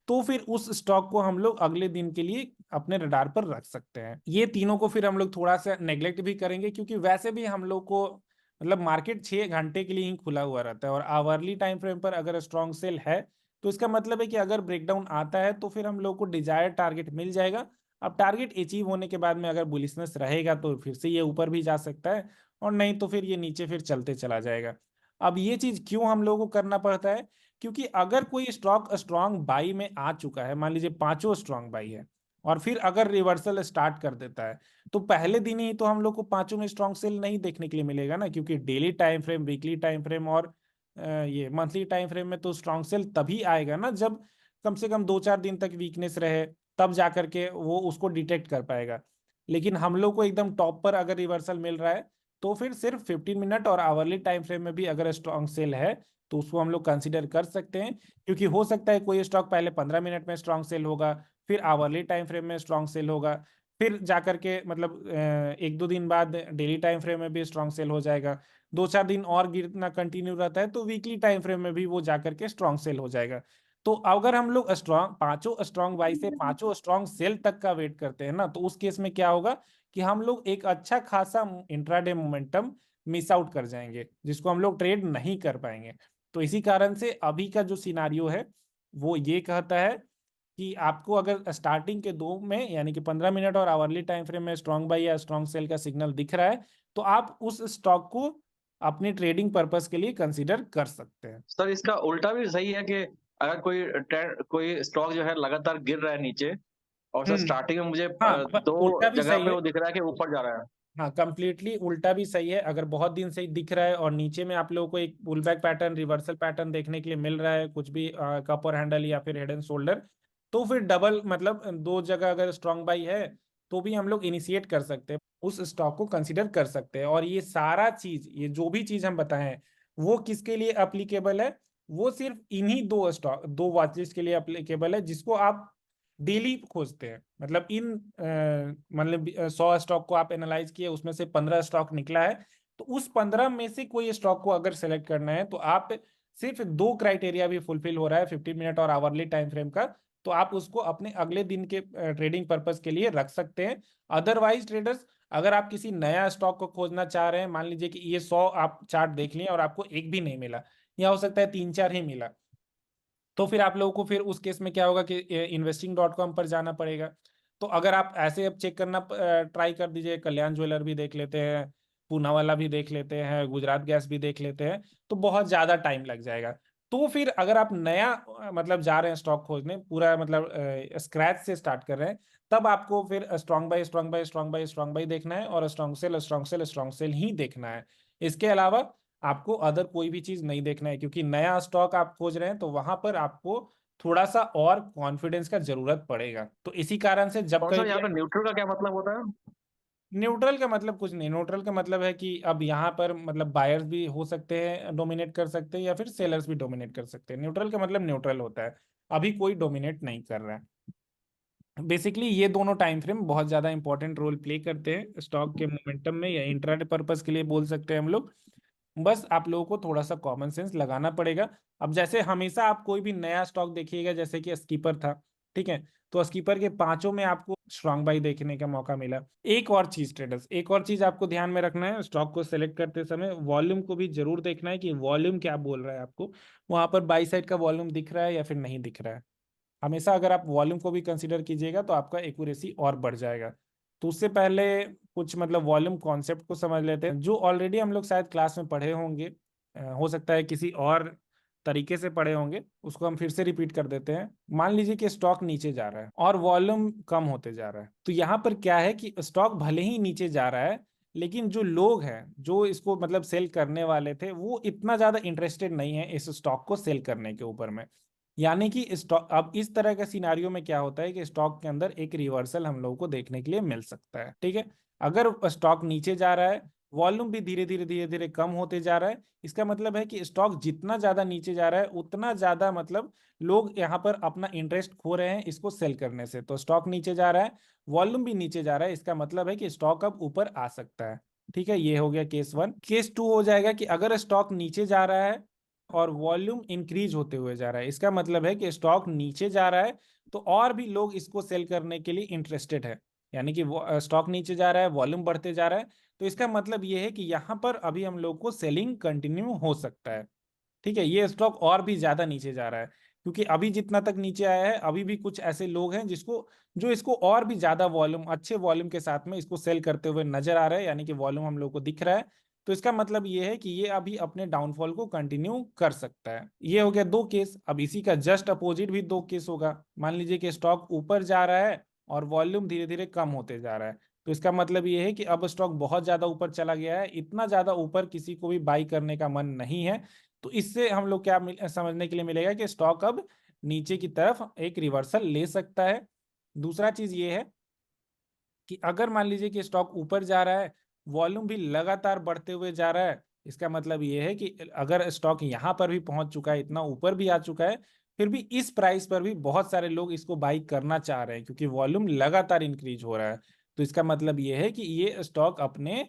तो फिर उस स्टॉक को हम लोग अगले दिन के लिए अपने रडार पर रख सकते हैं। ये तीनों को फिर हम लोग थोड़ा सा नेग्लेक्ट भी करेंगे क्योंकि वैसे भी हम लोग को मतलब मार्केट 6 घंटे के लिए ही खुला हुआ रहता है और आवरली टाइम फ्रेम पर अगर स्ट्रॉन्ग सेल है तो इसका मतलब है कि अगर ब्रेकडाउन आता है तो फिर हम लोग को डिजायर्ड टारगेट मिल जाएगा। अब टारगेट अचीव होने के बाद में अगर बुलिशनेस रहेगा तो फिर से ये ऊपर भी जा सकता है और नहीं तो फिर ये नीचे फिर चलते चला जाएगा। अब ये चीज क्यों हम लोगों को करना पड़ता है, क्योंकि अगर कोई स्टॉक स्ट्रांग बाई में आ चुका है, मान लीजिए पांचों स्ट्रांग बाई है और फिर अगर रिवर्सल स्टार्ट कर देता है तो पहले दिन ही तो हम लोग को पांचों में स्ट्रांग सेल नहीं देखने के लिए मिलेगा ना, क्योंकि daily time frame, weekly time frame और ये मंथली टाइम फ्रेम में तो स्ट्रांग सेल तभी आएगा ना जब कम से कम 2-4 दिन तक वीकनेस रहे, तब जाकर के वो उसको डिटेक्ट कर पाएगा। लेकिन हम लोग को एकदम टॉप पर अगर रिवर्सल मिल रहा है तो फिर सिर्फ 15 मिनट और आवरली टाइम फ्रेम में भी अगर स्ट्रांग सेल है तो उसको हम लोग कंसीडर कर सकते हैं, क्योंकि हो सकता है कोई स्टॉक पहले 15 मिनट में स्ट्रांग सेल होगा, फिर आवरली टाइम फ्रेम में स्ट्रांग सेल होगा, फिर जाकर के मतलब 1-2 दिन बाद डेली टाइम फ्रेम में भी स्ट्रांग सेल हो जाएगा, 2-4 दिन और गिरना कंटिन्यू रहता है तो वीकली टाइम फ्रेम में भी वो जाकर के स्ट्रांग सेल हो जाएगा। तो अगर हम लोग स्ट्रांग पांचों स्ट्रांग बाई से पांचों स्ट्रांग सेल तक का वेट करते हैं ना, तो उस केस में क्या होगा कि हम लोग एक अच्छा खासा इंट्राडे मोमेंटम मिस आउट कर जाएंगे जिसको हम लोग ट्रेड नहीं कर पाएंगे। तो इसी कारण से अभी का जो सिनारियो है वो ये कहता है कि आपको अगर स्टार्टिंग के दो में यानी कि 15 मिनट और आवरली टाइम फ्रेम में स्ट्रॉन्ग बाई या स्ट्रॉन्ग सेल का सिग्नल दिख रहा है तो आप उस स्टॉक को अपनी ट्रेडिंग पर्पस के लिए कंसीडर कर सकते हैं। सर इसका उल्टा भी सही है कि अगर कोई स्टॉक जो है लगातार गिर रहा है नीचे और सर हम्म। स्टार्टिंग में मुझे हाँ, उल्टा दो भी जगह सही पे है। वो दिख रहा है कि ऊपर जा रहा है। हाँ, कंप्लीटली उल्टा भी सही है। अगर बहुत दिन से ही दिख रहा है और नीचे में आप लोगों को एक pull back pattern, reversal pattern देखने के लिए मिल रहा है, कुछ भी कप और हैंडल या फिर हेड एंड शोल्डर, तो फिर डबल मतलब दो जगह अगर स्ट्रांग बाई है तो भी हम लोग इनिशिएट कर सकते हैं। उस स्टॉक को कंसिडर कर सकते हैं। और ये सारा चीज, ये जो भी चीज हम बताए हैं, वो किसके लिए अप्लीकेबल है? वो सिर्फ इन्हीं दो स्टॉक, दो वॉचलिस्ट के लिए अप्लीकेबल है, जिसको आप डेली खोजते हैं। मतलब इन मतलब 100 स्टॉक को आप एनालाइज किए, उसमें से 15 स्टॉक निकला है, तो उस 15 में से कोई स्टॉक को अगर सेलेक्ट करना है, तो आप सिर्फ दो क्राइटेरिया भी फुलफिल हो रहा है 15 मिनट और आवरली टाइम फ्रेम का, तो आप उसको अपने अगले दिन के ट्रेडिंग पर्पस के लिए रख सकते हैं। अदरवाइज ट्रेडर्स, अगर आप किसी नया स्टॉक को खोजना चाह रहे हैं, मान लीजिए कि ये 100 आप चार्ट देख लिए और आपको एक भी नहीं मिला, या हो सकता है 3-4 ही मिला, तो फिर आप लोगों को फिर उस केस में क्या होगा कि investing.com पर जाना पड़ेगा। तो अगर आप ऐसे अब चेक करना ट्राई कर दीजिए, कल्याण ज्वेलर भी देख लेते हैं, पूनावाला भी देख लेते हैं, गुजरात गैस भी देख लेते हैं, तो बहुत ज्यादा टाइम लग जाएगा। तो फिर अगर आप नया मतलब जा रहे हैं स्टॉक खोजने, पूरा मतलब स्क्रैच से स्टार्ट कर रहे हैं, तब आपको फिर strong bye strong bye strong bye strong bye देखना है, और स्ट्रॉन्ग सेल स्ट्रॉन्ग सेल ही देखना है। इसके अलावा आपको अदर कोई भी चीज नहीं देखना है, क्योंकि नया स्टॉक आप खोज रहे हैं, तो वहां पर आपको थोड़ा सा और कॉन्फिडेंस का जरूरत पड़ेगा। तो इसी कारण से जब और कहीं सर यहाँ पे न्यूट्रल का क्या मतलब होता है? न्यूट्रल का मतलब कुछ नहीं, न्यूट्रल का मतलब है कि अब यहाँ पर मतलब बायर्स भी हो सकते हैं, डोमिनेट कर सकते हैं, या फिर सेलर्स भी डोमिनेट कर सकते हैं। न्यूट्रल का मतलब न्यूट्रल होता है, अभी कोई डोमिनेट नहीं कर रहा है। बेसिकली ये दोनों टाइम फ्रेम बहुत ज्यादा इंपॉर्टेंट रोल प्ले करते हैं स्टॉक के मोमेंटम में, या इंट्राडे पर्पस के लिए बोल सकते हैं हम लोग। बस आप लोगों को थोड़ा सा कॉमन सेंस लगाना पड़ेगा। अब जैसे हमेशा आप कोई भी नया स्टॉक देखिएगा, जैसे कि स्कीपर था, ठीक है, तो स्कीपर के पांचों में आपको स्ट्रांग बाई देखने का मौका मिला। एक और चीज ट्रेडर्स, एक और चीज आपको ध्यान में रखना है स्टॉक को सेलेक्ट करते समय, वॉल्यूम को भी जरूर देखना है कि वॉल्यूम क्या बोल रहा है आपको, वहां पर बाई साइड का वॉल्यूम दिख रहा है या फिर नहीं दिख रहा है। हमेशा अगर आप वॉल्यूम को भी कंसीडर कीजिएगा, तो आपका एक्यूरेसी और बढ़ जाएगा। तो उससे पहले कुछ मतलब वॉल्यूम कॉन्सेप्ट को समझ लेते हैं, जो ऑलरेडी हम लोग शायद क्लास में पढ़े होंगे, हो सकता है किसी और तरीके से पढ़े होंगे, उसको हम फिर से रिपीट कर देते हैं। मान लीजिए कि स्टॉक नीचे जा रहा है और वॉल्यूम कम होते जा रहा है, तो यहाँ पर क्या है कि स्टॉक भले ही नीचे जा रहा है, लेकिन जो लोग हैं, जो इसको मतलब सेल करने वाले थे, वो इतना ज्यादा इंटरेस्टेड नहीं है इस स्टॉक को सेल करने के ऊपर में। यानी कि स्टॉक, अब इस तरह के सिनारियो में क्या होता है कि स्टॉक के अंदर एक रिवर्सल हम लोगों को देखने के लिए मिल सकता है, ठीक है। अगर स्टॉक नीचे जा रहा है, वॉल्यूम भी धीरे धीरे धीरे धीरे कम होते जा रहा है, इसका मतलब है कि स्टॉक जितना ज्यादा नीचे जा रहा है, उतना ज्यादा मतलब लोग यहाँ पर अपना इंटरेस्ट खो रहे हैं इसको सेल करने से। तो स्टॉक नीचे जा रहा है, वॉल्यूम भी नीचे जा रहा है, इसका मतलब है कि स्टॉक अब ऊपर आ सकता है। ठीक है, ये हो गया केस वन। केस टू हो जाएगा कि अगर स्टॉक नीचे जा रहा है और वॉल्यूम इंक्रीज होते हुए जा रहा है, इसका मतलब है कि स्टॉक नीचे जा रहा है, तो और भी लोग इसको सेल करने के लिए इंटरेस्टेड है। यानी कि स्टॉक नीचे जा रहा है, वॉल्यूम बढ़ते जा रहा है, तो इसका मतलब ये है कि यहाँ पर अभी हम लोग को सेलिंग कंटिन्यू हो सकता है। ठीक है, ये स्टॉक और भी ज्यादा नीचे जा रहा है, क्योंकि अभी जितना तक नीचे आया है, अभी भी कुछ ऐसे लोग हैं जिसको, जो इसको और भी ज्यादा वॉल्यूम, अच्छे वॉल्यूम के साथ में इसको सेल करते हुए नजर आ रहा है, यानी कि वॉल्यूम हम लोग को दिख रहा है। तो इसका मतलब ये है कि ये अभी अपने डाउनफॉल को कंटिन्यू कर सकता है। ये हो गया दो केस। अब इसी का जस्ट अपोजिट भी दो केस होगा। मान लीजिए कि स्टॉक ऊपर जा रहा है और वॉल्यूम धीरे धीरे कम होते जा रहा है, तो इसका मतलब ये है कि अब स्टॉक बहुत ज्यादा ऊपर चला गया है, इतना ज्यादा ऊपर किसी को भी बाई करने का मन नहीं है। तो इससे हम लोग क्या समझने के लिए मिलेगा कि स्टॉक अब नीचे की तरफ एक रिवर्सल ले सकता है। दूसरा चीज ये है कि अगर मान लीजिए कि स्टॉक ऊपर जा रहा है, वॉल्यूम भी लगातार बढ़ते हुए जा रहा है, इसका मतलब ये है कि अगर स्टॉक यहाँ पर भी पहुंच चुका है, इतना ऊपर भी आ चुका है, फिर भी इस प्राइस पर भी बहुत सारे लोग इसको बाई करना चाह रहे हैं, क्योंकि वॉल्यूम लगातार इंक्रीज हो रहा है। तो इसका मतलब ये है कि ये स्टॉक अपने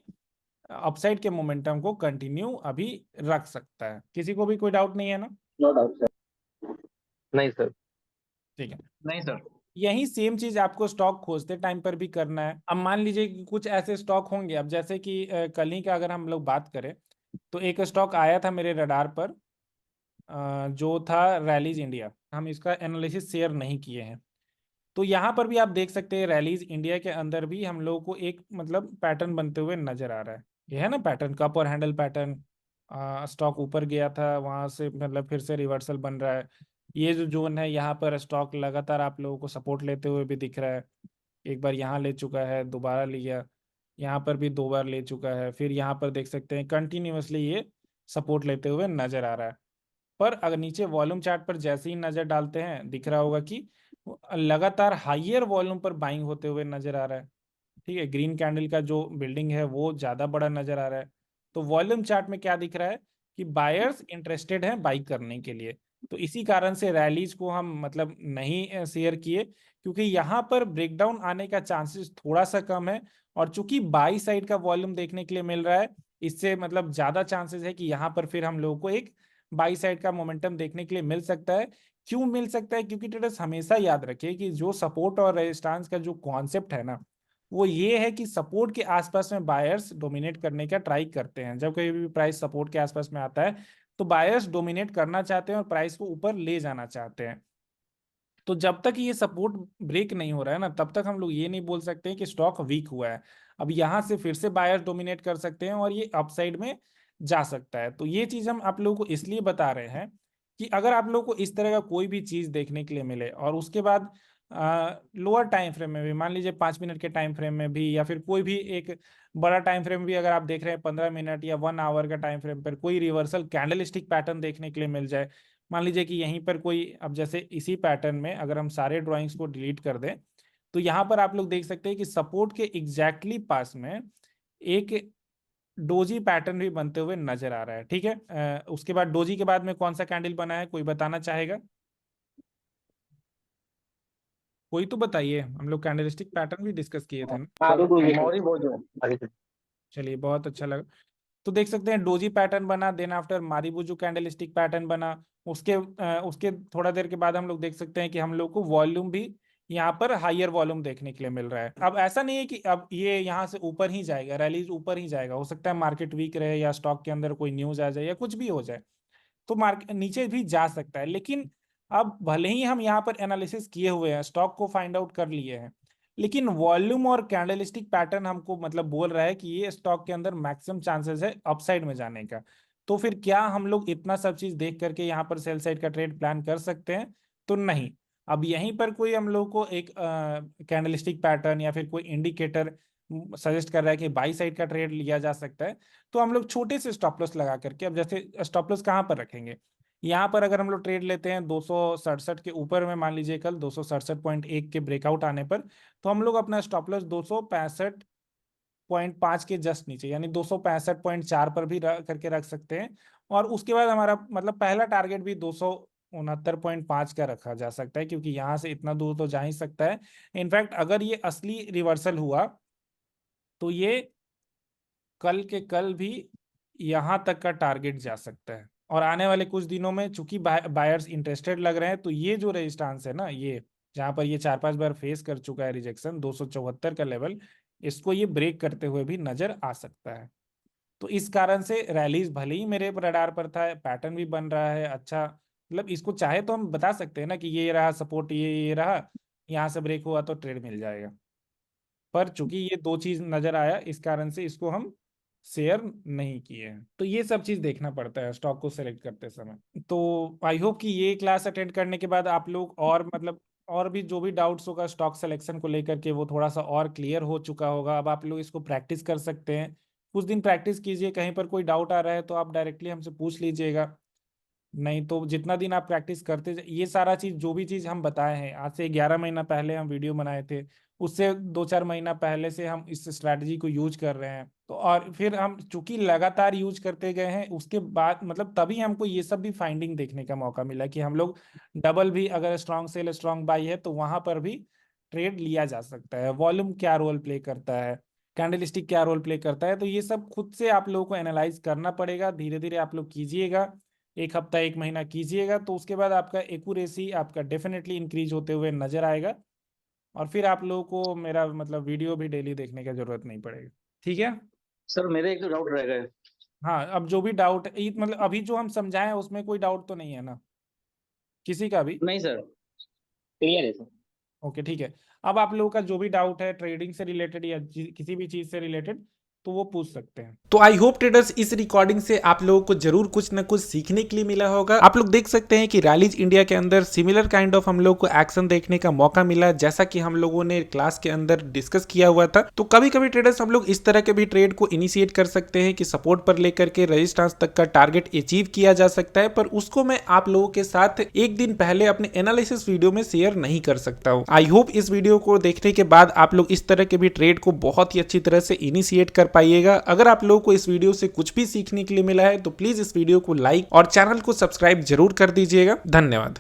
अपसाइड के मोमेंटम को कंटिन्यू अभी रख सकता है। किसी को भी कोई डाउट नहीं है ना? No doubt sir. नहीं सर। ठीक है, नहीं सर। यही सेम चीज आपको स्टॉक खोजते टाइम पर भी करना है। अब मान लीजिए कि कुछ ऐसे स्टॉक होंगे, अब जैसे कि कल ही का अगर हम लोग बात करें, तो एक स्टॉक आया था मेरे रडार पर, जो था रैलीज इंडिया। हम इसका एनालिसिस शेयर नहीं किए हैं, तो यहाँ पर भी आप देख सकते हैं रैलीज इंडिया के अंदर भी हम लोगों को एक मतलब पैटर्न बनते हुए नजर आ रहा है। ये है ना पैटर्न, कप और हैंडल पैटर्न। स्टॉक ऊपर गया था, वहां से मतलब फिर से रिवर्सल बन रहा है। ये जो जोन है, यहाँ पर स्टॉक लगातार आप लोगों को सपोर्ट लेते हुए भी दिख रहा है। एक बार यहाँ ले चुका है, दोबारा लिया, यहाँ पर भी 2 बार ले चुका है, फिर यहाँ पर देख सकते हैं कंटिन्यूअसली ये सपोर्ट लेते हुए नजर आ रहा है। पर अगर नीचे वॉल्यूम चार्ट पर जैसे ही नजर डालते हैं, दिख रहा होगा कि लगातार हाइयर वॉल्यूम पर बाइंग होते हुए नजर आ रहा है। ठीक है, ग्रीन कैंडल का जो बिल्डिंग है वो ज्यादा बड़ा नजर आ रहा है। तो वॉल्यूम चार्ट में क्या दिख रहा है कि बायर्स इंटरेस्टेड हैं बाई करने के लिए। तो इसी कारण से रैलीज को हम मतलब नहीं शेयर किए, क्योंकि यहाँ पर ब्रेकडाउन आने का चांसेस थोड़ा सा कम है। और चूंकि बाई साइड का वॉल्यूम देखने के लिए मिल रहा है, इससे मतलब ज्यादा चांसेस है कि यहाँ पर फिर हम लोगों को एक बाई साइड का मोमेंटम देखने के लिए मिल सकता है। क्यों मिल सकता है? क्योंकि ट्रेडर्स हमेशा याद रखिए कि जो सपोर्ट और रेजिस्टेंस का जो कॉन्सेप्ट है ना, वो ये है कि सपोर्ट के आसपास में बायर्स डोमिनेट करने का ट्राई करते हैं। जब कभी भी प्राइस सपोर्ट के आसपास में आता है तो बायर्स डोमिनेट करना चाहते हैं और प्राइस को ऊपर ले जाना चाहते हैं। तो जब तक ये सपोर्ट ब्रेक नहीं हो रहा है ना, तब तक हम लोग ये नहीं बोल सकते हैं कि स्टॉक वीक हुआ है। अब यहाँ से फिर से बायर्स डोमिनेट कर सकते हैं और ये अपसाइड में जा सकता है। तो ये चीज हम आप लोगों को इसलिए बता रहे हैं कि अगर आप लोगों को इस तरह का कोई भी चीज देखने के लिए मिले और उसके बाद लोअर टाइम फ्रेम में भी, मान लीजिए 5 मिनट के टाइम फ्रेम में भी, या फिर कोई भी एक बड़ा टाइम फ्रेम भी अगर आप देख रहे हैं 15 मिनट या 1 आवर का टाइम फ्रेम पर कोई रिवर्सल कैंडल स्टिक पैटर्न देखने के लिए मिल जाए, मान लीजिए कि यहीं पर कोई, अब जैसे इसी पैटर्न में अगर हम सारे ड्राइंग्स को डिलीट कर दें तो यहाँ पर आप लोग देख सकते हैं कि सपोर्ट के एग्जैक्टली पास में एक डोजी पैटर्न भी बनते हुए नजर आ रहा है। ठीक है, उसके बाद डोजी के बाद में कौन सा कैंडल बना है, कोई बताना चाहेगा? कोई तो बताइए, हम लोग कैंडलस्टिक पैटर्न भी डिस्कस किए थे ना। मौरी बोझो। चलिए, बहुत अच्छा लगा। तो देख सकते हैं डोजी पैटर्न बना, then after marubozu candlestick pattern बना। उसके थोड़ा देर के बाद हम लोग देख सकते हैं कि हम लोग को वॉल्यूम भी यहाँ पर हाईयर वॉल्यूम देखने के लिए मिल रहा है। अब ऐसा नहीं है कि अब ये यहाँ से ऊपर ही जाएगा, रैलीज ऊपर ही जाएगा, हो सकता है मार्केट वीक रहे या स्टॉक के अंदर कोई न्यूज आ जाए या कुछ भी हो जाए, तो मार्केट नीचे भी जा सकता है। लेकिन अब भले ही हम यहाँ पर एनालिसिस किए हुए हैं, स्टॉक को फाइंड आउट कर लिए हैं, लेकिन वॉल्यूम और कैंडलस्टिक पैटर्न हमको मतलब बोल रहा है कि ये स्टॉक के अंदर मैक्सिमम चांसेस है अपसाइड में जाने का। तो फिर क्या हम लोग इतना सब चीज देख करके यहाँ पर सेल साइड का ट्रेड प्लान कर सकते हैं? तो नहीं। अब यहीं पर कोई हम लोग को एक कैंडलस्टिक पैटर्न या फिर कोई इंडिकेटर सजेस्ट कर रहा है कि बाई साइड का ट्रेड लिया जा सकता है, तो हम लोग छोटे से स्टॉप लॉस लगा करके, अब जैसे स्टॉप लॉस कहाँ पर रखेंगे, यहाँ पर अगर हम लोग ट्रेड लेते हैं 267 के ऊपर में, मान लीजिए कल 267.1 के ब्रेकआउट आने पर, तो हम लोग अपना स्टॉप लॉस 265.5 के जस्ट नीचे यानी 265.4 पर भी करके रख सकते हैं। और उसके बाद हमारा मतलब पहला टारगेट भी 269.5 का रखा जा सकता है, क्योंकि यहाँ से इतना दूर तो जा ही सकता है। इनफैक्ट अगर ये असली रिवर्सल हुआ तो ये कल के कल भी यहाँ तक का टारगेट जा सकता है। और आने वाले कुछ दिनों में चूंकि बायर्स इंटरेस्टेड लग रहे हैं, तो ये जो रेजिस्टेंस है ना, ये जहां पर ये 4-5 बार फेस कर चुका है रिजेक्शन, 274 का लेवल, इसको ये ब्रेक करते हुए भी नजर आ सकता है। तो इस कारण से रैलीज भले ही मेरे रडार पर था, पैटर्न भी बन रहा है अच्छा, मतलब इसको चाहे तो हम बता सकते हैं ना कि ये रहा सपोर्ट, ये रहा, यहाँ से ब्रेक हुआ तो ट्रेड मिल जाएगा। पर चूंकि ये दो चीज नजर आया, इस कारण से इसको हम शेयर नहीं किए हैं। तो ये सब चीज देखना पड़ता है स्टॉक को सेलेक्ट करते समय। तो आई होप कि ये क्लास अटेंड करने के बाद आप लोग और मतलब और भी जो भी डाउट्स होगा स्टॉक सिलेक्शन को लेकर के, वो थोड़ा सा और क्लियर हो चुका होगा। अब आप लोग इसको प्रैक्टिस कर सकते हैं, कुछ दिन प्रैक्टिस कीजिए। कहीं पर कोई डाउट आ रहा है तो आप डायरेक्टली हमसे पूछ लीजिएगा, नहीं तो जितना दिन आप प्रैक्टिस करते ये सारा चीज जो भी चीज हम बताए हैं, आज से 11 महीना पहले हम वीडियो बनाए थे, उससे 2-4 महीना पहले से हम इस स्ट्रैटेजी को यूज कर रहे हैं। तो और फिर हम चूंकि लगातार यूज करते गए हैं, उसके बाद मतलब तभी हमको ये सब भी फाइंडिंग देखने का मौका मिला कि हम लोग डबल भी अगर स्ट्रांग सेल स्ट्रांग बाई है तो वहां पर भी ट्रेड लिया जा सकता है। वॉल्यूम क्या रोल प्ले करता है, कैंडलस्टिक क्या रोल प्ले करता है, तो ये सब खुद से आप लोगों को एनालाइज करना पड़ेगा। धीरे धीरे आप लोग कीजिएगा, एक हफ्ता एक महीना कीजिएगा, तो उसके बाद आपका एक्यूरेसी आपका डेफिनेटली इंक्रीज होते हुए नजर आएगा। और फिर आप लोगों को मेरा मतलब वीडियो भी डेली देखने की जरूरत नहीं पड़ेगी। ठीक है? सर मेरे एक दो डाउट रह गए। हाँ, अब जो भी डाउट मतलब अभी जो हम समझाएं उसमें कोई डाउट तो नहीं है ना किसी का भी? नहीं सर। क्लियर है सर। ओके, ठीक है। अब आप लोगों का जो भी डाउट है ट्रेडिंग से रिलेटेड या किसी भी चीज से रिलेटेड, तो वो पूछ सकते हैं। तो आई होप ट्रेडर्स इस रिकॉर्डिंग से आप लोगों को जरूर कुछ ना कुछ सीखने के लिए मिला होगा। आप लोग देख सकते हैं कि रैलीज इंडिया के अंदर सिमिलर काइंड ऑफ हम लोग को एक्शन देखने का मौका मिला, जैसा कि हम लोगों ने क्लास के अंदर डिस्कस किया हुआ था। तो कभी कभी ट्रेडर्स हम लोग इस तरह के भी ट्रेड को इनिशिएट कर सकते हैं कि सपोर्ट पर लेकर के रेजिस्टेंस तक का टारगेट अचीव किया जा सकता है, पर उसको मैं आप लोगों के साथ एक दिन पहले अपने एनालिसिस वीडियो में शेयर नहीं कर सकता हूं। आई होप इस वीडियो को देखने के बाद आप लोग इस तरह के भी ट्रेड को बहुत ही अच्छी तरह से इनिशिएट कर पाइएगा। अगर आप लोगों को इस वीडियो से कुछ भी सीखने के लिए मिला है तो प्लीज इस वीडियो को लाइक और चैनल को सब्सक्राइब जरूर कर दीजिएगा। धन्यवाद।